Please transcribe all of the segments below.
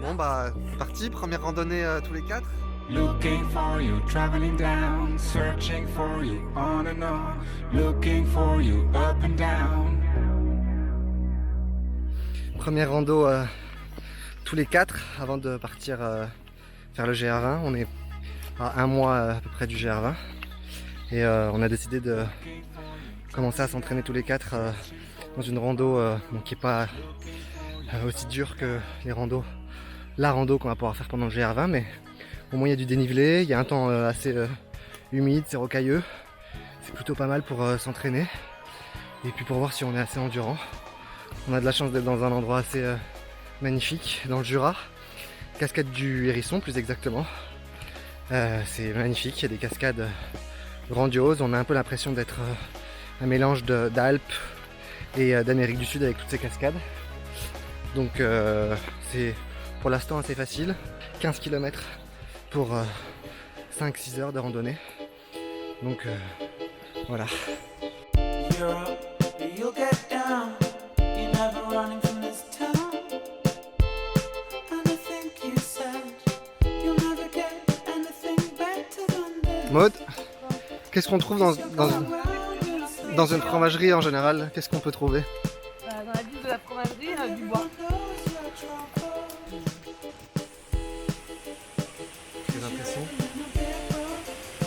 Bon bah, parti, première randonnée tous les quatre. Looking for you, traveling down, searching for you, on and on, looking for you, up and down. Première rando tous les quatre avant de partir faire le GR20. On est à un mois à peu près du GR20 et on a décidé de commencer à s'entraîner tous les quatre dans une rando qui n'est pas aussi dure que la rando qu'on va pouvoir faire pendant le GR20, mais au moins il y a du dénivelé, il y a un temps assez humide, c'est rocailleux, c'est plutôt pas mal pour s'entraîner et puis pour voir si on est assez endurant. On a de la chance d'être dans un endroit assez magnifique dans le Jura, cascade du Hérisson plus exactement. C'est magnifique, il y a des cascades grandioses, on a un peu l'impression d'être un mélange d'Alpes et d'Amérique du Sud avec toutes ces cascades. Donc c'est pour l'instant assez facile, 15 km pour 5-6 heures de randonnée. Donc voilà. Maud, qu'est-ce qu'on trouve dans une fromagerie en général? Qu'est-ce qu'on peut trouver? Dans la ville de la fromagerie, du bois. Quelle impression?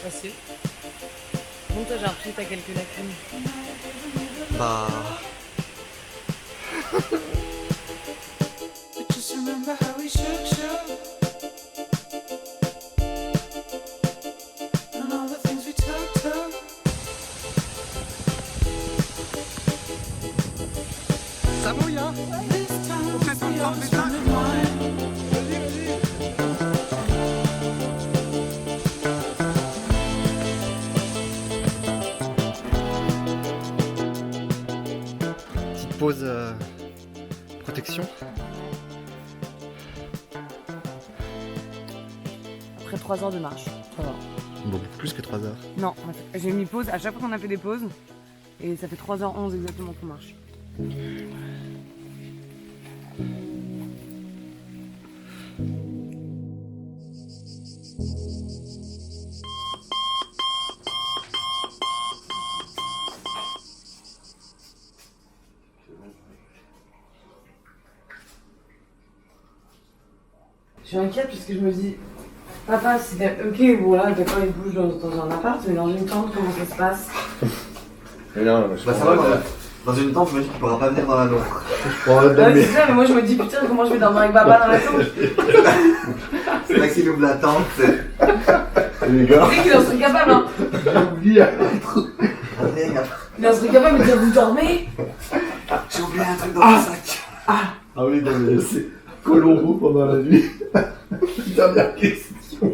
Facile. Bon, toi, j'ai l'impression que t'as quelques lacunes. Bah... Ça mouille, hein? On fait tout le temps des sacs. Petite pause protection. Après 3 heures de marche, ça va. Bon, plus que 3 heures. Non, j'ai mis pause. À chaque fois qu'on a fait des pauses, et ça fait 3h11 exactement qu'on marche. Je suis inquiète parce que je me dis, papa, c'est ok, bon là, d'accord, il bouge dans un appart, mais dans une tente, comment ça se passe? Mais non, je Bah ça va, dans une tente, je me dis qu'il pourra pas venir dans la nôtre. Ouais, c'est ça, mais moi je me dis, putain, comment je vais dormir avec papa dans la tente? C'est là qu'il ouvre la tente, c'est... les gars. Tu sais qu'il en serait capable, hein? J'ai oublié. Il en serait capable de dire, vous dormez? J'ai oublié un truc dans le sac. Ah oui, non mais c'est Colombo pendant la nuit. Dernière question.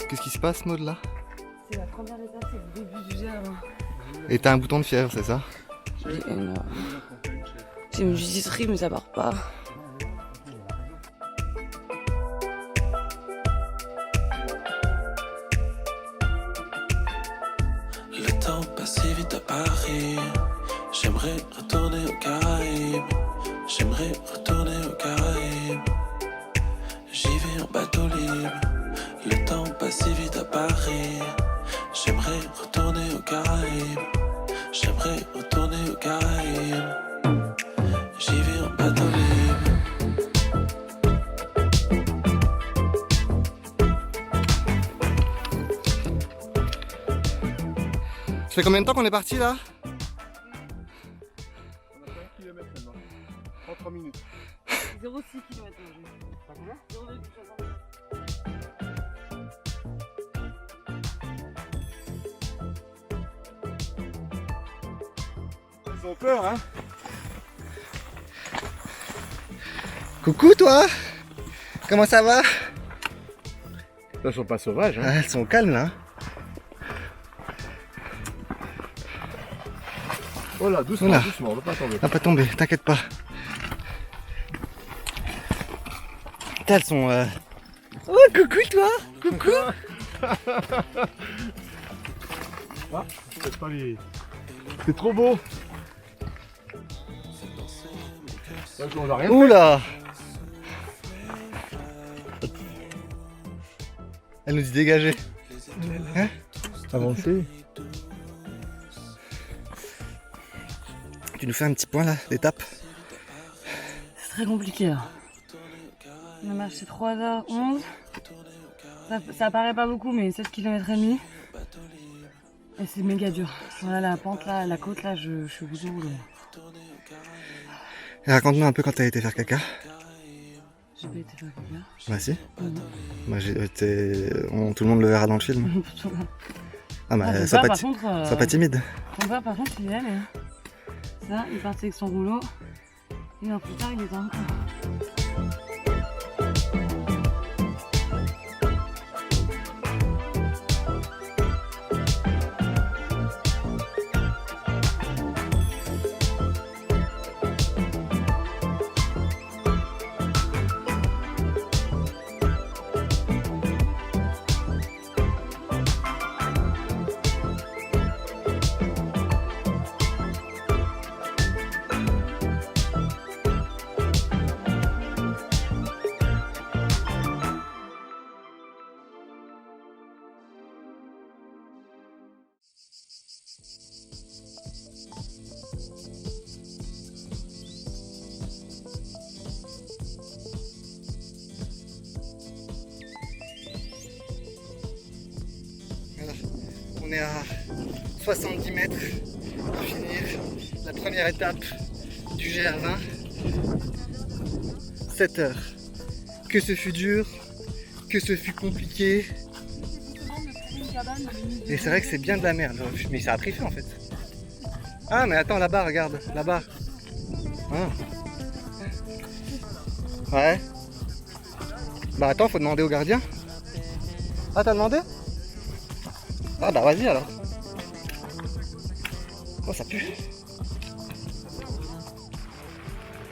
Qu'est-ce qui se passe, Maud, là? C'est la première étape, c'est le début du GR. Et t'as un bouton de fièvre, c'est ça? J'ai une visiterie, mais ça part pas. Le temps passe si vite à Paris. J'aimerais retourner aux Caraïbes. J'aimerais retourner aux Caraïbes. J'y vais en bateau libre. Le temps passe si vite à Paris. J'aimerais retourner aux Caraïbes. J'aimerais retourner aux Caraïbes. J'y vais en bateau libre. Ça fait combien de temps qu'on est parti là? km maintenant. 33 minutes. 0,6 km. Pas combien 0,60. Ils ont peur, hein. Coucou toi. Comment ça va? Ils sont pas sauvages, hein. Ah, elles sont au calme là. Oh là, doucement, Oula. doucement, on va pas tomber. On va pas tomber, t'inquiète pas. Putain, elles sont... Oh, coucou toi. Coucou. Ah, c'est pas les... C'est trop beau. Donc, on va rien faire. Oula. Elle nous dit dégager. Hein? Avancer. Tu nous fais un petit point là, d'étape? C'est très compliqué là. On a marché 3h11. Ça paraît pas beaucoup, mais 7 km et demi. Et c'est méga dur. Voilà la pente là, la côte là, je suis au bout du rouleau. Et raconte-nous un peu quand t'as été faire caca. J'ai pas été faire caca. Bah si. Mhm. Moi, tout le monde le verra dans le film. Ah bah, Ton sois père, pas, par contre, sois pas timide. ton père, par contre, il est allé. Ça, il partait avec son rouleau. Une heure plus tard, il était encore. Alors, on est à 70 mètres pour finir la première étape du GR20. 7 heures. Que ce fut dur, que ce fut compliqué. Et c'est vrai que c'est bien de la merde. Mais ça a pris feu en fait. Ah mais attends là-bas, regarde, là-bas. Ah. Ouais. Bah attends, faut demander au gardien. Ah t'as demandé? Ah bah vas-y alors. Oh ça pue.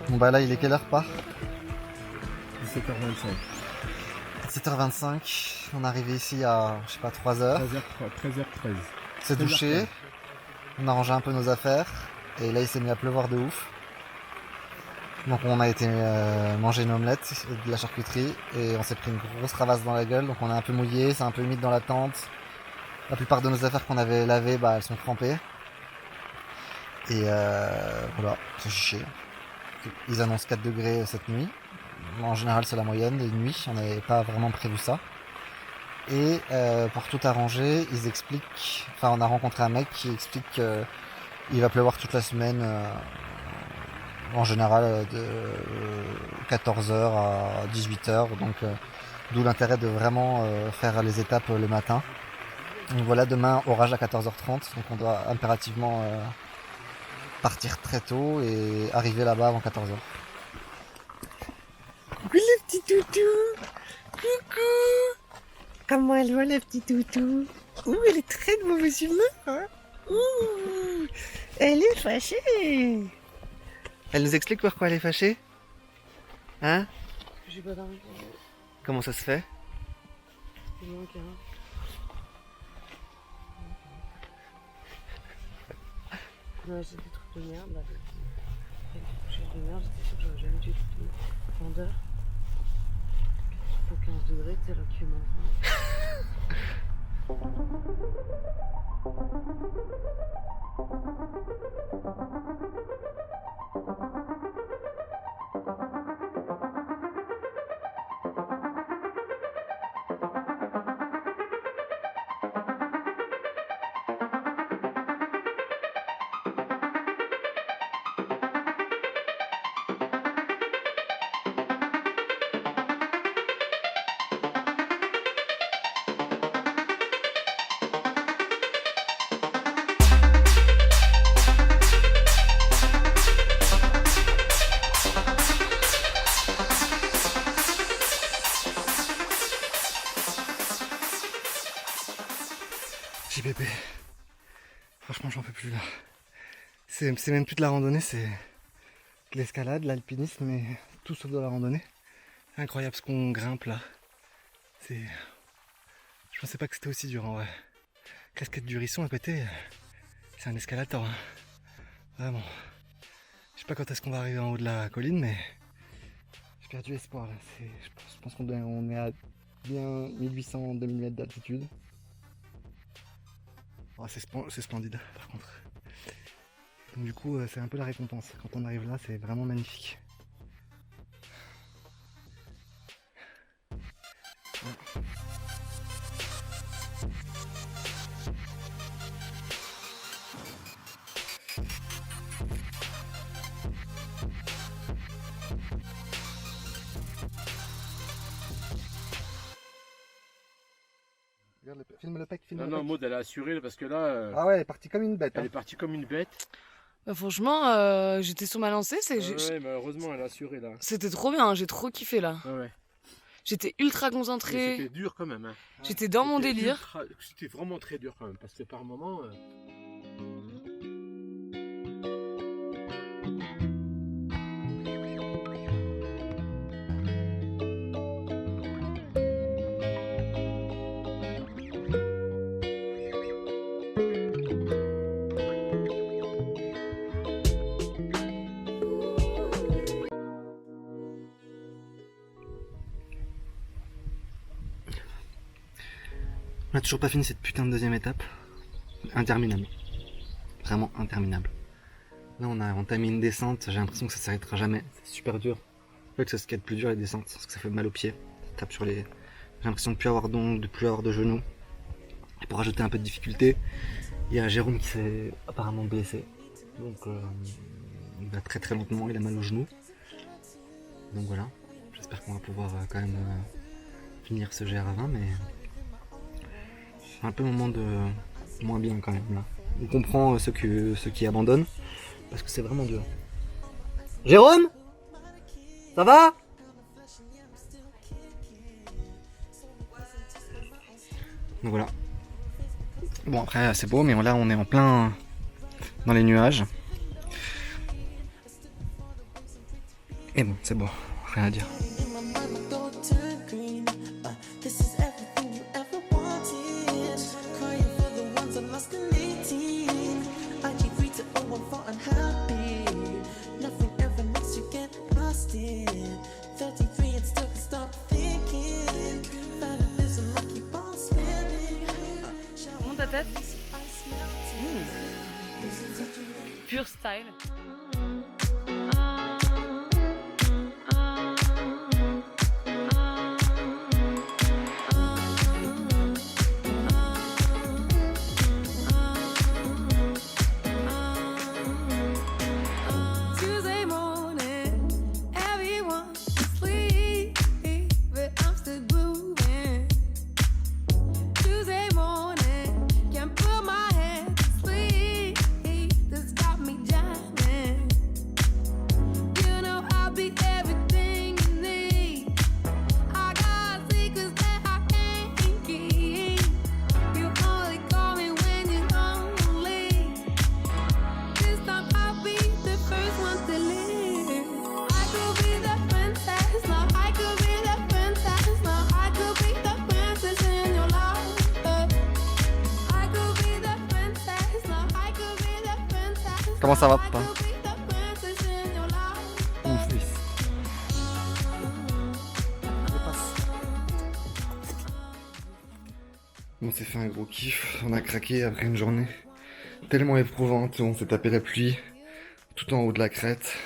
Bon bah là il est quelle heure part? 17h25. 7h25, on est arrivé ici à je sais pas 3h. 13h13. s'est douché, on a rangé un peu nos affaires et là il s'est mis à pleuvoir de ouf. Donc on a été manger une omelette, de la charcuterie et on s'est pris une grosse ravasse dans la gueule, donc on est un peu mouillé, c'est un peu humide dans la tente. La plupart de nos affaires qu'on avait lavées, bah, elles sont trempées. Et voilà, c'est chiché. Ils annoncent 4 degrés cette nuit. En général c'est la moyenne des nuits, on n'avait pas vraiment prévu ça. Et pour tout arranger, ils expliquent, enfin on a rencontré un mec qui explique qu'il va pleuvoir toute la semaine, en général de 14h à 18h, donc d'où l'intérêt de vraiment faire les étapes le matin. Donc voilà, demain orage à 14h30, donc on doit impérativement partir très tôt et arriver là-bas avant 14h. Coucou le petit toutou. Coucou. Comment elle va la petite toutou? Ouh, elle est très de mauvaise humeur, hein. Ouh, elle est fâchée. Elle nous explique pourquoi elle est fâchée? Hein? J'ai pas dormi. Comment ça se fait? C'est moi qui ai un. On a acheté des trucs de merde là. Des trucs de merde, j'étais sûre que j'aurais jamais dû tout vendeur. Faut 15 degrés, tu sais, là, qui l'épée. Franchement, j'en peux plus là. C'est même plus de la randonnée, c'est de l'escalade, l'alpinisme, mais tout sauf de la randonnée. C'est incroyable ce qu'on grimpe là. Je pensais pas que c'était aussi dur en vrai. Casquette du Risson à côté, c'est un escalator. Hein. Vraiment. Je sais pas quand est-ce qu'on va arriver en haut de la colline, mais j'ai perdu espoir là. Je pense qu'on est à bien 1800-2000 mètres d'altitude. Oh, c'est splendide par contre. Donc, du coup, c'est un peu la récompense. Quand on arrive là, c'est vraiment magnifique. Ouais. Regarde, filme le pec, filme Non, le non, pec. Maud elle a assuré parce que là, Ah ouais, elle est partie comme une bête. elle Hein. est partie comme une bête. Bah, franchement, j'étais sur ma lancée, Ouais, mais heureusement elle a assuré là. c'était trop bien, j'ai trop kiffé là. Ouais, ouais. J'étais ultra Mais concentrée, c'était dur quand même. Hein. j'étais dans mon C'était délire. C'était vraiment très dur quand même parce que par moments. On n'a toujours pas fini cette putain de deuxième étape. Interminable. Vraiment interminable. Là on a entamé une descente, j'ai l'impression que ça s'arrêtera jamais. C'est super dur. En fait c'est ce qu'il y a de plus dur les descentes, parce que ça fait mal aux pieds. Ça tape sur les. J'ai l'impression de plus avoir d'ongles, de plus avoir de genoux. Et pour rajouter un peu de difficulté, il y a Jérôme qui s'est apparemment blessé. Donc il va très très lentement, il a mal aux genoux. Donc voilà. J'espère qu'on va pouvoir quand même finir ce GR20, mais c'est un peu le moment de moins bien quand même là. On comprend ceux qui abandonnent parce que c'est vraiment dur. Jérôme, ça va? Donc voilà. Bon après c'est beau, mais là on est en plein dans les nuages. Et bon c'est beau, rien à dire. Monte ta tête. Pure style. Tuesday morning, everyone's asleep, but I'm still moving. Tuesday morning, can't put my head to sleep. This got me jamming. You know I'll be everything you need. I got secrets that I can't keep. You only call me when you're lonely. This time I'll be the first one to leave. I could be the princess, no, I could be the princess, no, I could be the princess in your life. I could be the princess, no, I could be the princess. Comment ça va, I papa? could be the princess in your life. Mon fils. On s'est fait un gros kiff, on a craqué après une journée tellement éprouvante, on s'est tapé la pluie tout en haut de la crête.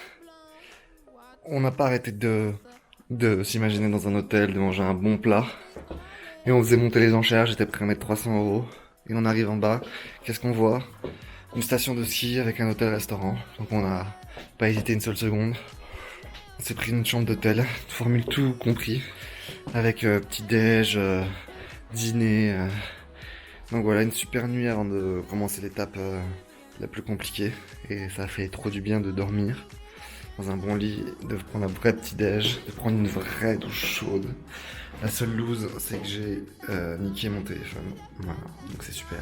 On n'a pas arrêté de s'imaginer dans un hôtel, de manger un bon plat. Et on faisait monter les enchères, j'étais prêt à mettre 300 €. Et on arrive en bas, qu'est-ce qu'on voit? Une station de ski avec un hôtel-restaurant. Donc on n'a pas hésité une seule seconde. On s'est pris une chambre d'hôtel, formule tout compris, avec petit-déj, dîner. Donc voilà, une super nuit avant de commencer l'étape la plus compliquée. Et ça a fait trop du bien de dormir. dans un bon lit, de prendre un vrai petit-déj, de prendre une vraie douche chaude. La seule loose, c'est que j'ai niqué mon téléphone. Voilà, donc c'est super.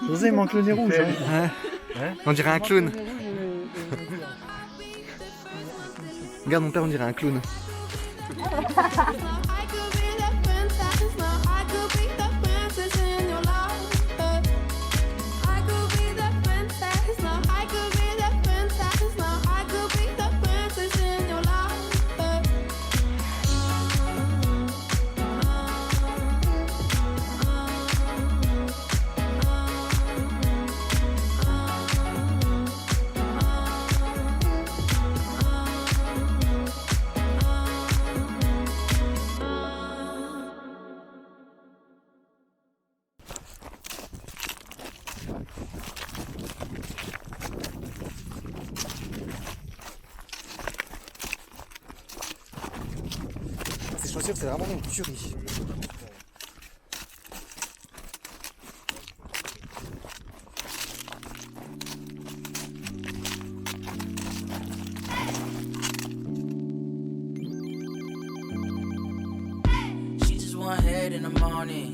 José, il manque le nez rouge. On dirait un clown. Regarde mon père, on dirait un clown. Ces chaussures, c'est vraiment une tuerie. She just want head in the morning.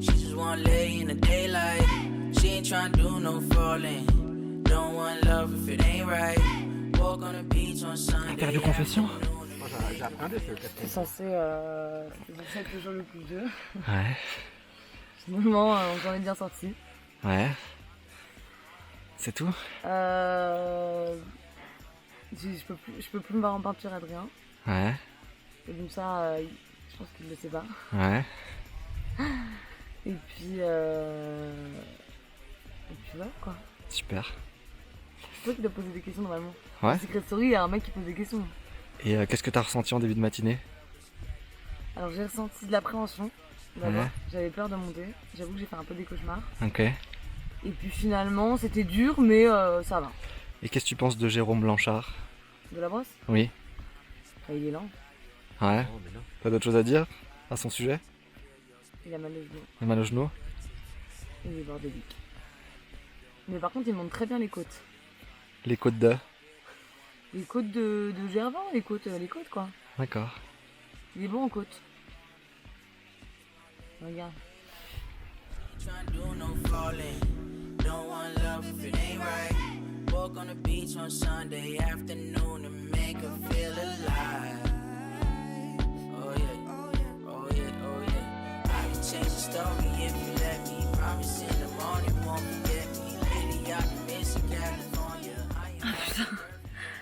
She just want lay in the daylight. She ain't tryna do no falling. Don't want love if it ain't right. Walk on the beach on Sunday. Perdu confession. Moi, j'ai appris de ce C'est censé être le jour le plus dur. Ouais. Finalement, on s'en est bien sorti. Ouais. C'est tout? Je peux plus me voir en peinture, Adrien. Ouais. Et donc ça, je pense qu'il ne le sait pas. Ouais. Et puis voilà quoi. Super. C'est toi qui dois poser des questions normalement. Ouais. Dans Secret Story, il y a un mec qui pose des questions. Et qu'est-ce que t'as ressenti en début de matinée? Alors j'ai ressenti de l'appréhension. D'abord, Ouais. j'avais peur de monter. J'avoue que j'ai fait un peu des cauchemars. Ok. Et puis finalement, c'était dur, mais ça va. Et qu'est-ce que tu penses de Jérôme Blanchard? De la brosse? Oui. Enfin, il est lent. Ouais. Oh, mais non. T'as d'autres choses à dire à son sujet? Il a mal au genou. Il a mal au genou? Il est bordélique. Mais par contre, il monte très bien les côtes. Les côtes de? Les côtes de Gervin, les côtes quoi. D'accord. Il est bon en côte. Regarde. Tryna do no falling. Don't want love if it ain't right. Walk on the beach on Sunday afternoon and make her feel alive. Oh yeah, oh yeah, oh yeah. I can change the story if you let me. Promise in the morning won't forget me. Lady, I can miss you, California.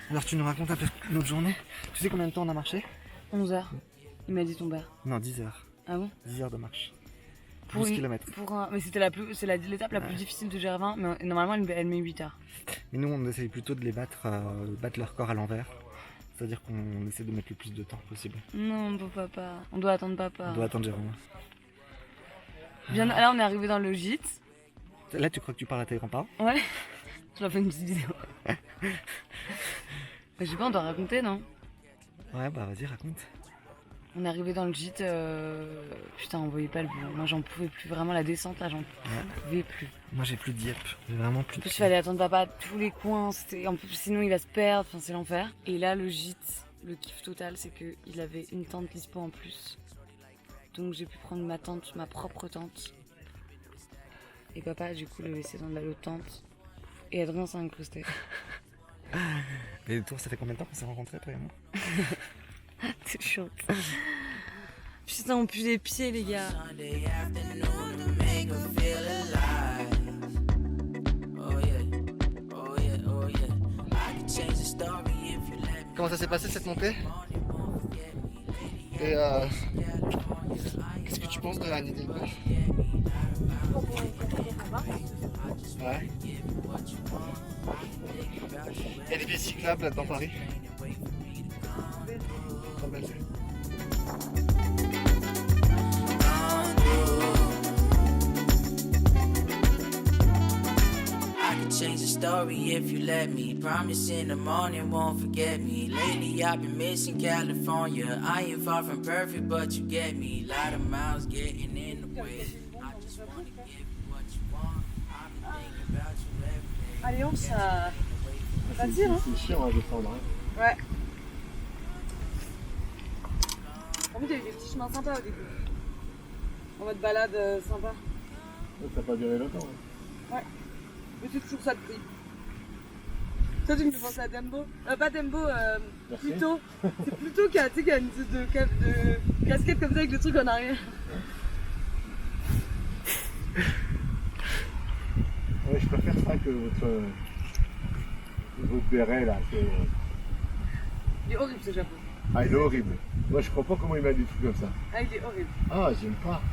Alors tu nous racontes un peu notre journée? Tu sais combien de temps on a marché? 11 heures. Il m'a dit ton père. Non, 10 heures. Ah bon? 10 heures de marche. Pour 12 une- km. Mais c'était l'étape la plus difficile de Gervin, mais normalement elle met 8 heures. Mais nous, on essaye plutôt de les battre leur corps à l'envers. C'est-à-dire qu'on essaie de mettre le plus de temps possible. Non, bon papa. On doit attendre papa. On doit attendre Jérôme. Là on est arrivé dans le gîte. Là, tu crois que tu parles à tes grands-parents? Ouais. Je leur fais une petite vidéo. Je sais pas, on doit raconter, non? Ouais, bah vas-y, raconte. On est arrivé dans le gîte, putain, on voyait pas le bout. Moi, j'en pouvais plus. Vraiment, la descente, là, j'en pouvais plus. Moi, j'ai plus de diep. J'ai vraiment plus En de plus, il diep. fallait attendre papa à tous les coins. En plus, sinon, il va se perdre. Enfin, c'est l'enfer. Et là, le gîte, le kiff total, c'est qu'il avait une tente Lispo en plus. Donc, j'ai pu prendre ma tente, ma propre tente. Et papa, du coup, le laisser dans l'autre tente. Et Adrien s'est incrusté. Et toi, ça fait combien de temps qu'on s'est rencontrés, toi et moi? C'est chaud. Putain, on pue les pieds, les gars. Sunday afternoon and make her feel alive. Oh yeah, oh yeah, oh yeah. I can change the story if you let me. Comment ça s'est passé cette montée? Et qu'est-ce que tu penses de Annie Delvaux? Ouais. Il y a des pistes cyclables là dans Paris. Trop belle. change the story if you let me. Promise in the morning won't forget me. Lately I've been missing California. I ain't far from perfect, but you get me. Lot of miles getting in the way. I just wanna give you what you want. I've been thinking about you every day. Alliance, ça va dire, hein. C'est chiant à descendre. Hein. Ouais. En fait, il y a eu des petits chemins sympas au début. En mode balade sympa. Ça n'a pas duré longtemps. Hein. Ouais. Mais c'est toujours ça de prix. Toi, tu me fais penser à Dembo. Pas Dembo, Pluto. C'est Pluto qui a une de casquette comme ça avec le truc en arrière. Ouais, je préfère ça que votre béret là. Il est horrible ce chapeau. Ah, il est horrible. Moi, je comprends pas comment il met des trucs comme ça. Ah, il est horrible. Ah, j'aime pas.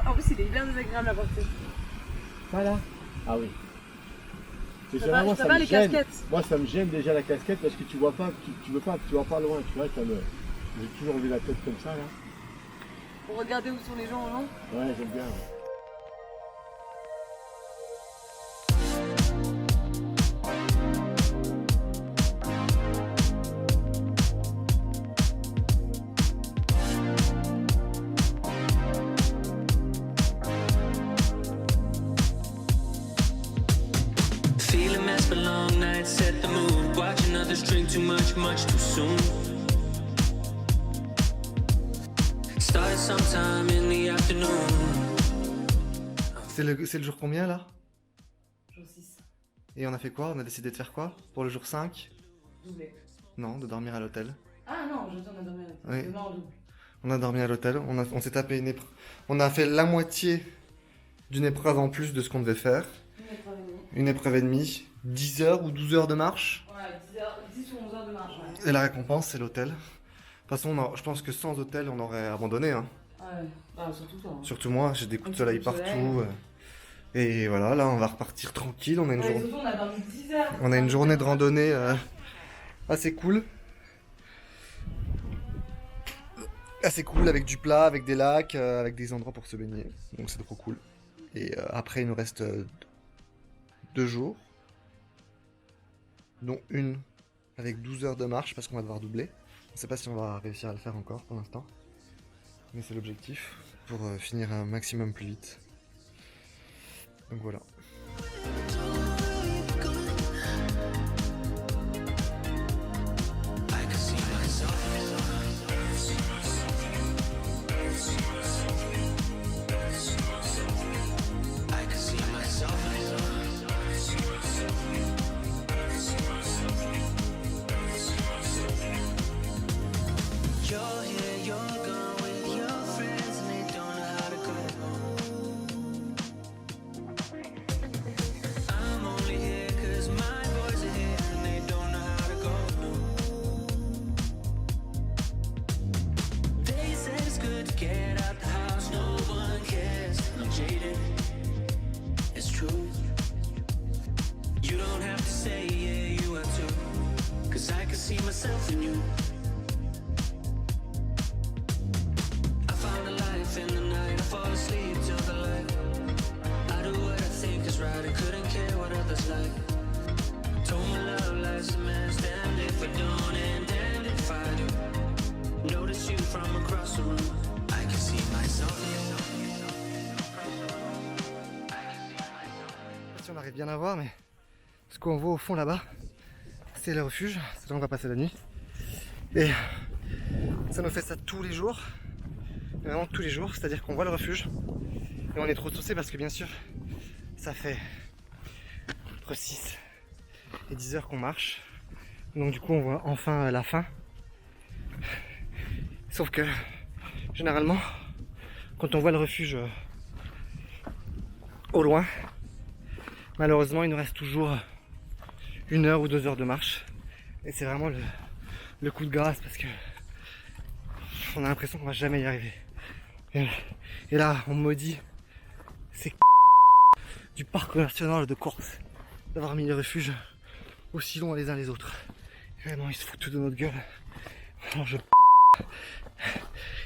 En plus, il est bien désagréable à porter. Voilà. Ah oui. C'est Ça généralement, va, ça me les gêne. casquettes. Moi, ça me gêne déjà la casquette parce que tu vois pas, tu veux pas, tu vois pas loin. Tu vois, j'ai toujours enlevé la tête comme ça là. Pour regarder où sont les gens, non? Ouais, j'aime bien. Ouais. Feeling mess for long nights, set the mood. Watching others drink too much too soon. Started sometime in the afternoon. C'est le jour combien là? Jour 6. Et on a fait quoi? On a décidé de faire quoi? Pour le jour 5? Doublé. Non, de dormir à l'hôtel. Ah non, je t'en ai dormi avec. Oui. Demain en double. On a dormi à l'hôtel, on s'est tapé une épreuve. On a fait la moitié d'une épreuve en plus de ce qu'on devait faire. Une épreuve et demie. 10 heures ou 12 heures de marche. Ouais, 10 ou 11 heures de marche. Ouais. Et la récompense, c'est l'hôtel. De toute façon, je pense que sans hôtel, on aurait abandonné. Hein. Ouais, bah, surtout toi. Hein. Surtout moi, j'ai des coups de soleil coups de partout. Et voilà, là, on va repartir tranquille. On a une, Ouais, surtout, on a dormi 10 heures. on a une journée de randonnée assez cool. Assez cool, avec du plat, avec des lacs, avec des endroits pour se baigner. Donc c'est trop cool. Et après, il nous reste 2 jours. Dont une avec 12 heures de marche parce qu'on va devoir doubler. On ne sait pas si on va réussir à le faire encore pour l'instant. Mais c'est l'objectif pour finir un maximum plus vite. Donc voilà. On arrive bien à voir, mais ce qu'on voit au fond là-bas, c'est le refuge. C'est là où on va passer la nuit. Et ça nous fait ça tous les jours. Vraiment tous les jours. C'est-à-dire qu'on voit le refuge. Et on est trop saucés parce que bien sûr, ça fait entre 6 et 10 heures qu'on marche. Donc du coup, on voit enfin la fin. Sauf que, généralement, quand on voit le refuge au loin, malheureusement, il nous reste toujours 1 heure ou 2 heures de marche. Et c'est vraiment le coup de grâce parce que on a l'impression qu'on va jamais y arriver. Et là, on maudit ces du parc national de Corse d'avoir mis les refuges aussi longs les uns les autres. Et vraiment, ils se foutent de notre gueule. Alors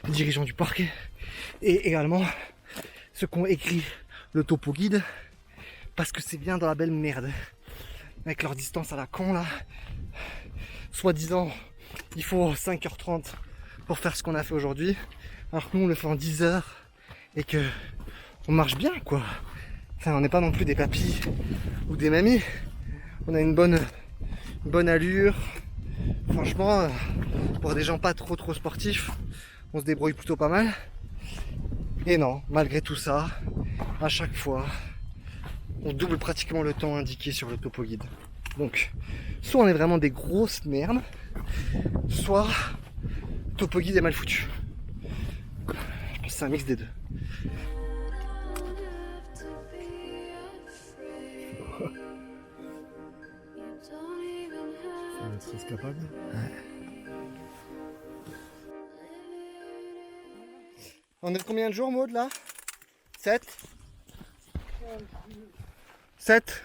les dirigeants du parc et également ceux qui ont écrit le topo guide parce que c'est bien dans la belle merde. Avec leur distance à la con là. Soi-disant, il faut 5h30 pour faire ce qu'on a fait aujourd'hui. Alors que nous on le fait en 10 heures et que on marche bien quoi. Enfin, on n'est pas non plus des papis ou des mamies. On a une bonne allure. Franchement, pour des gens pas trop sportifs, on se débrouille plutôt pas mal. Et non, malgré tout ça, à chaque fois, on double pratiquement le temps indiqué sur le topo guide. Donc, soit on est vraiment des grosses merdes, soit topo guide est mal foutu. Je pense que c'est un mix des deux. Ça va être escapade. Ouais. On est de combien de jours, Maud, là 7 7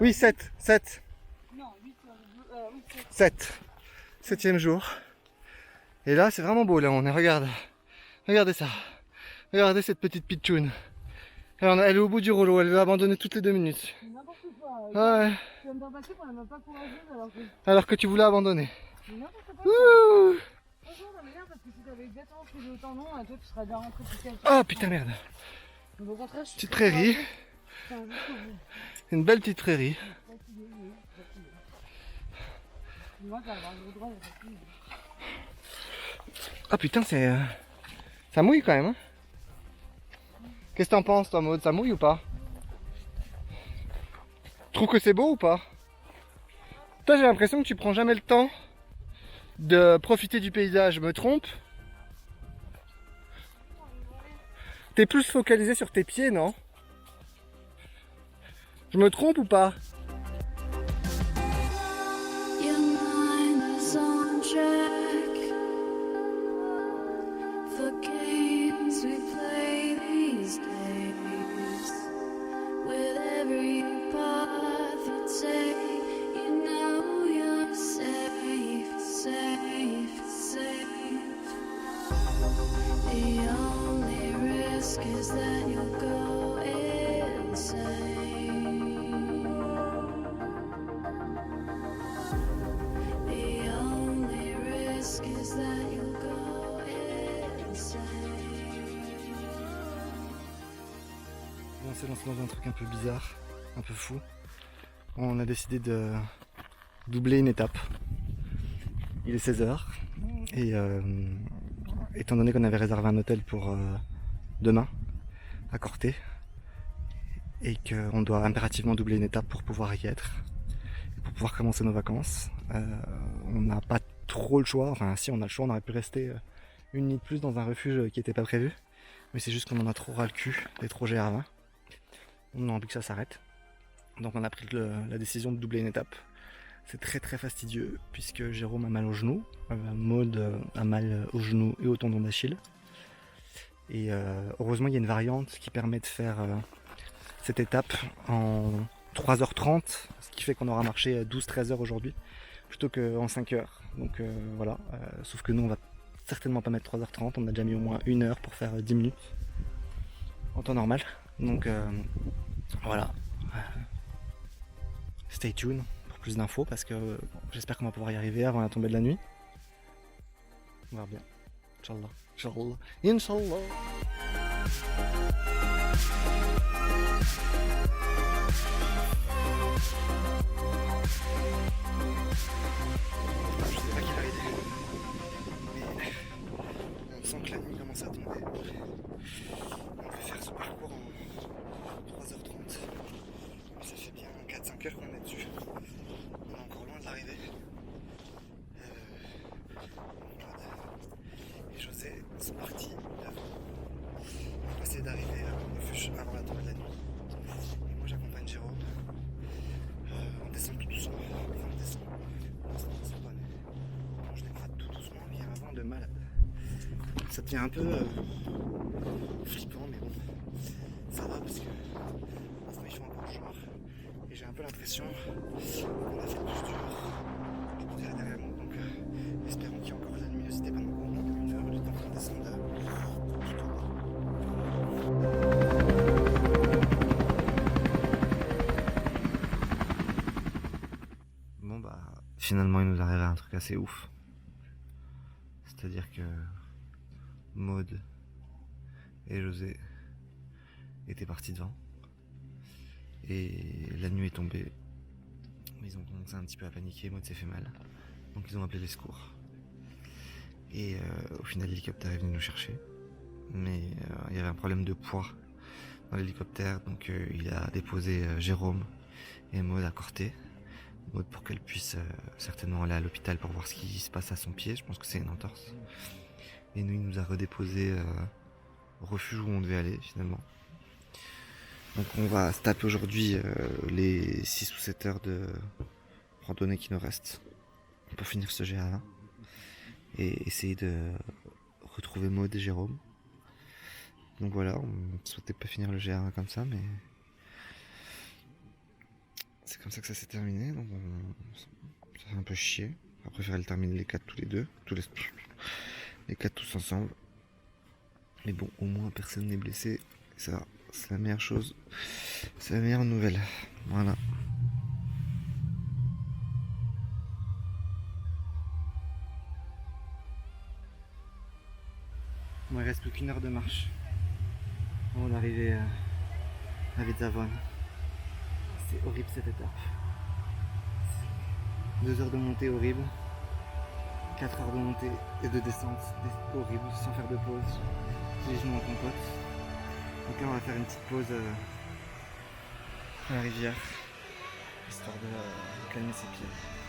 Oui, 7. 7. Non, 8, 7. 7e jour. Et là, c'est vraiment beau, là. On est, regardez ça. Regardez cette petite pitchoune. Elle est au bout du rouleau. Elle veut abandonner toutes les 2 minutes. n'importe quoi. Ouais. Tu vas me faire passer pour la même pas courageuse Alors que tu voulais abandonner. C'est n'importe quoi. Ouh. Franchement, ça m'énerve parce que si t'avais exactement fait le temps long, toi tu serais bien rentré tout seul. Oh putain, merde. Donc au contraire, je suis Petite prairie. Enfin, jusqu'au bout. Une belle petite prairie. Fatigué, oui, fatigué. Moi, ça va, le droit, il est fatigué. Ah putain, c'est... Ça mouille quand même, hein. Qu'est-ce que t'en penses, toi, Maud? Ça mouille ou pas? Tu trouves que c'est beau ou pas? Toi, j'ai l'impression que tu prends jamais le temps de profiter du paysage. Je me trompe? T'es plus focalisé sur tes pieds, non? Je me trompe ou pas? Your mind is on track for games we play these days. With every path you take, you know you're safe, safe, safe. The only risk is that you'll go insane. On s'est lancé dans un truc un peu bizarre, un peu fou. On a décidé de doubler une étape. Il est 16h et étant donné qu'on avait réservé un hôtel pour demain à Corté et qu'on doit impérativement doubler une étape pour pouvoir y être, pour pouvoir commencer nos vacances, on n'a pas trop le choix. Enfin si, on a le choix, on aurait pu rester une nuit de plus dans un refuge qui n'était pas prévu, mais c'est juste qu'on en a trop ras le cul d'être au GR20. On a envie que ça s'arrête. Donc on a pris la décision de doubler une étape. C'est très fastidieux puisque Jérôme a mal au genou, Maud a mal au genou et au tendon d'Achille. Et heureusement il y a une variante qui permet de faire cette étape en 3h30, ce qui fait qu'on aura marché 12-13 heures aujourd'hui plutôt qu'en 5 heures. Donc voilà, sauf que nous on va certainement pas mettre 3h30, on a déjà mis au moins 1 heure pour faire 10 minutes en temps normal. Donc voilà, stay tuned pour plus d'infos parce que j'espère qu'on va pouvoir y arriver avant la tombée de la nuit. On verra bien. Inch'Allah. Inch'Allah. Inch'Allah. Je sais pas qui va aider, mais on sent que la nuit commence à tomber. On peut faire ce parcours en 3h30. Ça fait bien 4-5 heures qu'on est dessus. On est encore loin de l'arrivée. Et José sont partis d'avant. On va essayer d'arriver au refuge avant la tombée de la nuit. Et moi j'accompagne Jérôme. On descend tout doucement. Enfin on descend. On descend pas, mais on mange des crades tout doucement. Il y a un vent de malade. Ça devient un peu flippant, mais bon, ça va parce que maintenant il fait encore jour et j'ai un peu l'impression qu'on a fait le plus dur. Je peux dire derrière moi, donc espérons qu'il y a encore de la luminosité pendant au moins 1 heure, le temps qu'on descende tout au bas. Finalement, il nous arrive un truc assez ouf. C'est-à-dire que Maud et José étaient partis devant. Et la nuit est tombée. Ils ont commencé un petit peu à paniquer, Maud s'est fait mal. Donc ils ont appelé les secours. Et au final, l'hélicoptère est venu nous chercher. Mais il y avait un problème de poids dans l'hélicoptère. Donc il a déposé Jérôme et Maud à Corté. Maud pour qu'elle puisse certainement aller à l'hôpital pour voir ce qui se passe à son pied. Je pense que c'est une entorse. Et nous, il nous a redéposé au refuge où on devait aller finalement. Donc on va se taper aujourd'hui les 6 ou 7 heures de randonnée qui nous restent pour finir ce GA20 et essayer de retrouver Maud et Jérôme. Donc voilà, on ne souhaitait pas finir le GA20 comme ça, mais c'est comme ça que ça s'est terminé. Donc ça fait un peu chier. On va préférer le terminer les 4 tous les deux, les 4 tous ensemble. Mais bon, au moins personne n'est blessé. Ça va. C'est la meilleure chose, c'est la meilleure nouvelle. Voilà. Il ne reste plus qu'une heure de marche avant d'arriver à Vézavone. C'est horrible cette étape. 2 heures de montée horrible, 4 heures de montée et de descente horrible sans faire de pause. J'ai les genoux en compote. Donc là on va faire une petite pause à la rivière, histoire de calmer ses pieds.